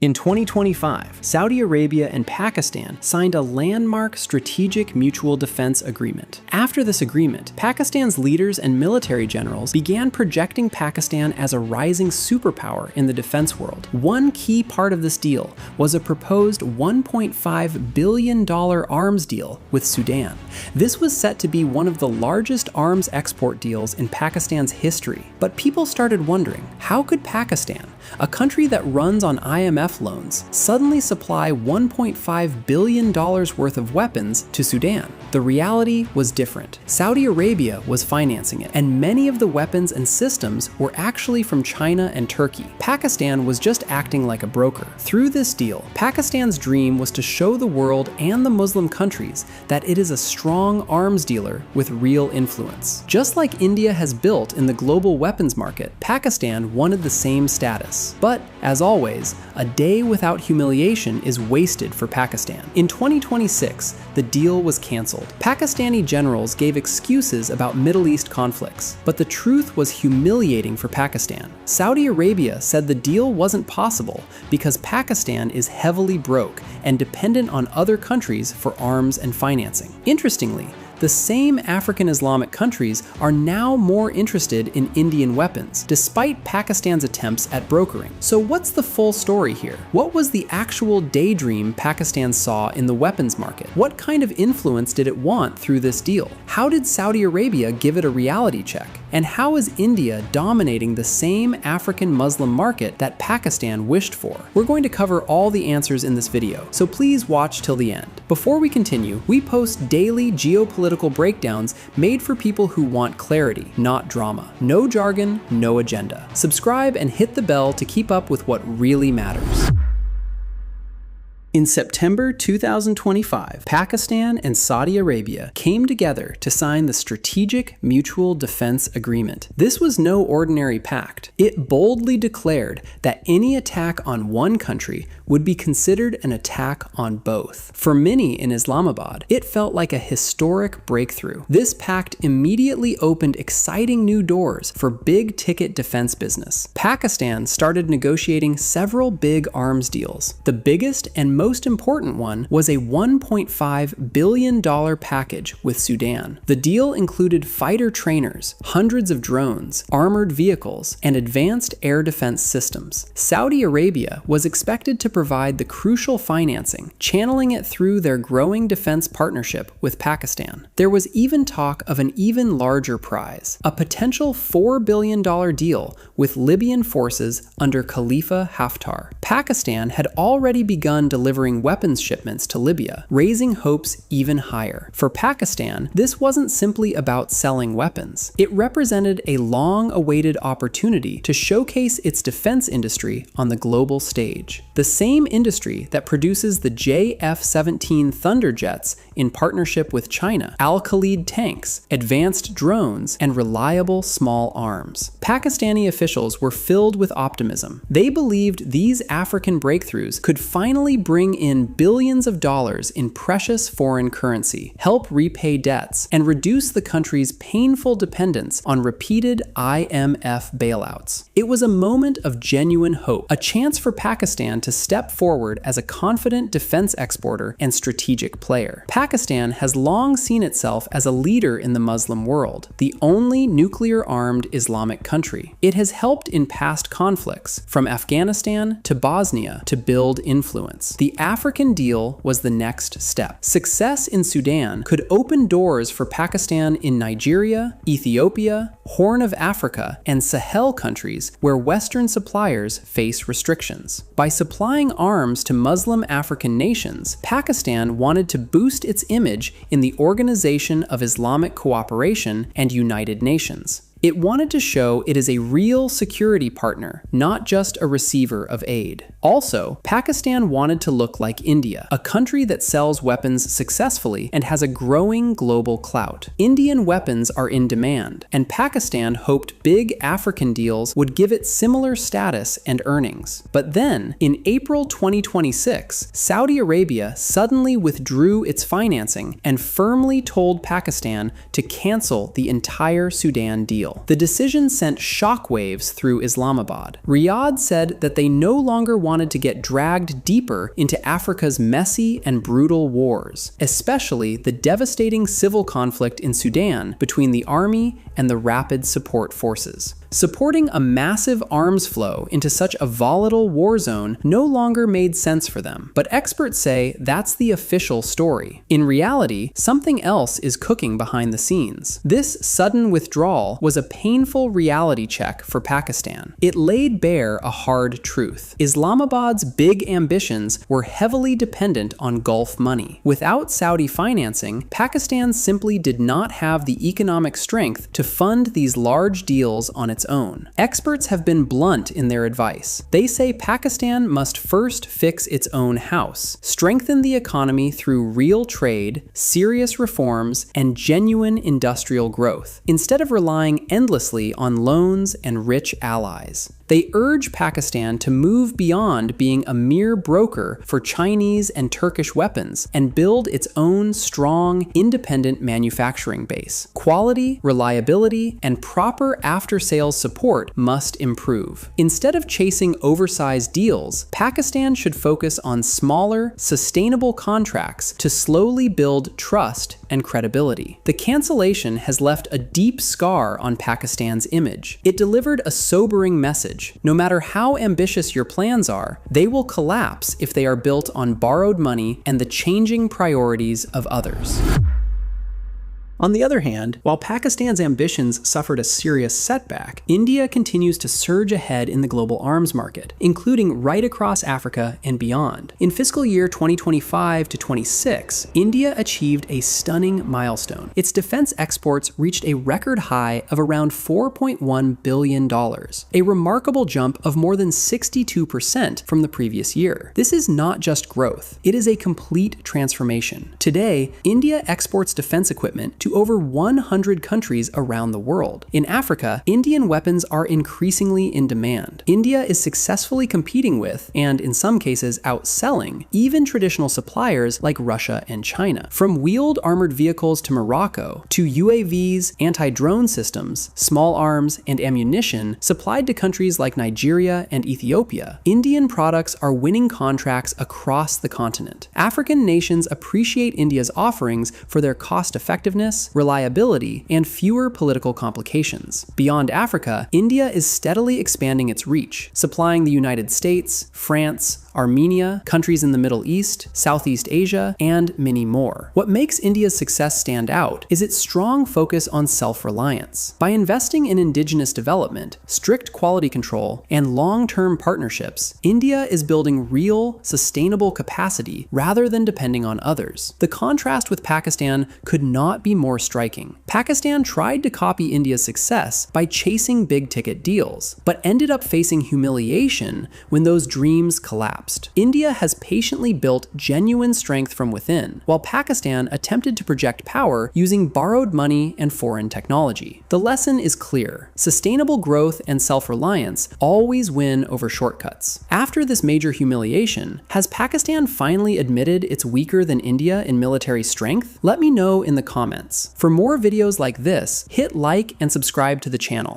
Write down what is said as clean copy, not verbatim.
In 2025, Saudi Arabia and Pakistan signed a landmark strategic mutual defense agreement. After this agreement, Pakistan's leaders and military generals began projecting Pakistan as a rising superpower in the defense world. One key part of this deal was a proposed $1.5 billion arms deal with Sudan. This was set to be one of the largest arms export deals in Pakistan's history. But people started wondering, how could Pakistan, a country that runs on IMF loans, suddenly supply $1.5 billion worth of weapons to Sudan? The reality was different. Saudi Arabia was financing it, and many of the weapons and systems were actually from China and Turkey. Pakistan was just acting like a broker. Through this deal, Pakistan's dream was to show the world and the Muslim countries that it is a strong arms dealer with real influence. Just like India has built in the global weapons market, Pakistan wanted the same status. But, as always, a day without humiliation is wasted for Pakistan. In 2026, the deal was canceled. Pakistani generals gave excuses about Middle East conflicts, but the truth was humiliating for Pakistan. Saudi Arabia said the deal wasn't possible because Pakistan is heavily broke and dependent on other countries for arms and financing. Interestingly, the same African Islamic countries are now more interested in Indian weapons, despite Pakistan's attempts at brokering. So what's the full story here? What was the actual daydream Pakistan saw in the weapons market? What kind of influence did it want through this deal? How did Saudi Arabia give it a reality check? And how is India dominating the same African Muslim market that Pakistan wished for? We're going to cover all the answers in this video, so please watch till the end. Before we continue, we post daily geopolitical breakdowns made for people who want clarity, not drama. No jargon, no agenda. Subscribe and hit the bell to keep up with what really matters. In September 2025, Pakistan and Saudi Arabia came together to sign the Strategic Mutual Defense Agreement. This was no ordinary pact. It boldly declared that any attack on one country would be considered an attack on both. For many in Islamabad, it felt like a historic breakthrough. This pact immediately opened exciting new doors for big-ticket defense business. Pakistan started negotiating several big arms deals. The biggest and most important one was a $1.5 billion package with Sudan. The deal included fighter trainers, hundreds of drones, armored vehicles, and advanced air defense systems. Saudi Arabia was expected to provide the crucial financing, channeling it through their growing defense partnership with Pakistan. There was even talk of an even larger prize, a potential $4 billion deal with Libyan forces under Khalifa Haftar. Pakistan had already begun delivering weapons shipments to Libya, raising hopes even higher. For Pakistan, this wasn't simply about selling weapons. It represented a long-awaited opportunity to showcase its defense industry on the global stage. The same industry that produces the JF-17 Thunder jets in partnership with China, Al-Khalid tanks, advanced drones, and reliable small arms. Pakistani officials were filled with optimism. They believed these African breakthroughs could finally bring in billions of dollars in precious foreign currency, help repay debts, and reduce the country's painful dependence on repeated IMF bailouts. It was a moment of genuine hope, a chance for Pakistan to step forward as a confident defense exporter and strategic player. Pakistan has long seen itself as a leader in the Muslim world, the only nuclear-armed Islamic country. It has helped in past conflicts, from Afghanistan to Bosnia, to build influence. The African deal was the next step. Success in Sudan could open doors for Pakistan in Nigeria, Ethiopia, Horn of Africa, and Sahel countries where Western suppliers face restrictions. By supplying arms to Muslim African nations, Pakistan wanted to boost its image in the Organization of Islamic Cooperation and United Nations. It wanted to show it is a real security partner, not just a receiver of aid. Also, Pakistan wanted to look like India, a country that sells weapons successfully and has a growing global clout. Indian weapons are in demand, and Pakistan hoped big African deals would give it similar status and earnings. But then, in April 2026, Saudi Arabia suddenly withdrew its financing and firmly told Pakistan to cancel the entire Sudan deal. oil. The decision sent shockwaves through Islamabad. Riyadh said that they no longer wanted to get dragged deeper into Africa's messy and brutal wars, especially the devastating civil conflict in Sudan between the army and the Rapid Support Forces. Supporting a massive arms flow into such a volatile war zone no longer made sense for them, but experts say that's the official story. In reality, something else is cooking behind the scenes. This sudden withdrawal was a painful reality check for Pakistan. It laid bare a hard truth. Islamabad's big ambitions were heavily dependent on Gulf money. Without Saudi financing, Pakistan simply did not have the economic strength to fund these large deals on its own. Experts have been blunt in their advice. They say Pakistan must first fix its own house, strengthen the economy through real trade, serious reforms, and genuine industrial growth, instead of relying endlessly on loans and rich allies. They urge Pakistan to move beyond being a mere broker for Chinese and Turkish weapons and build its own strong, independent manufacturing base. Quality, reliability, and proper after-sales support must improve. Instead of chasing oversized deals, Pakistan should focus on smaller, sustainable contracts to slowly build trust and credibility. The cancellation has left a deep scar on Pakistan's image. It delivered a sobering message. No matter how ambitious your plans are, they will collapse if they are built on borrowed money and the changing priorities of others. On the other hand, while Pakistan's ambitions suffered a serious setback, India continues to surge ahead in the global arms market, including right across Africa and beyond. In fiscal year 2025 to 26, India achieved a stunning milestone. Its defense exports reached a record high of around $4.1 billion, a remarkable jump of more than 62% from the previous year. This is not just growth, it is a complete transformation. Today, India exports defense equipment to over 100 countries around the world. In Africa, Indian weapons are increasingly in demand. India is successfully competing with, and in some cases outselling, even traditional suppliers like Russia and China. From wheeled armored vehicles to Morocco, to UAVs, anti-drone systems, small arms, and ammunition supplied to countries like Nigeria and Ethiopia, Indian products are winning contracts across the continent. African nations appreciate India's offerings for their cost-effectiveness, reliability, and fewer political complications. Beyond Africa, India is steadily expanding its reach, supplying the United States, France, Armenia, countries in the Middle East, Southeast Asia, and many more. What makes India's success stand out is its strong focus on self-reliance. By investing in indigenous development, strict quality control, and long-term partnerships, India is building real, sustainable capacity rather than depending on others. The contrast with Pakistan could not be more striking. Pakistan tried to copy India's success by chasing big-ticket deals, but ended up facing humiliation when those dreams collapsed. India has patiently built genuine strength from within, while Pakistan attempted to project power using borrowed money and foreign technology. The lesson is clear. Sustainable growth and self-reliance always win over shortcuts. After this major humiliation, has Pakistan finally admitted it's weaker than India in military strength? Let me know in the comments. For more videos like this, hit like and subscribe to the channel.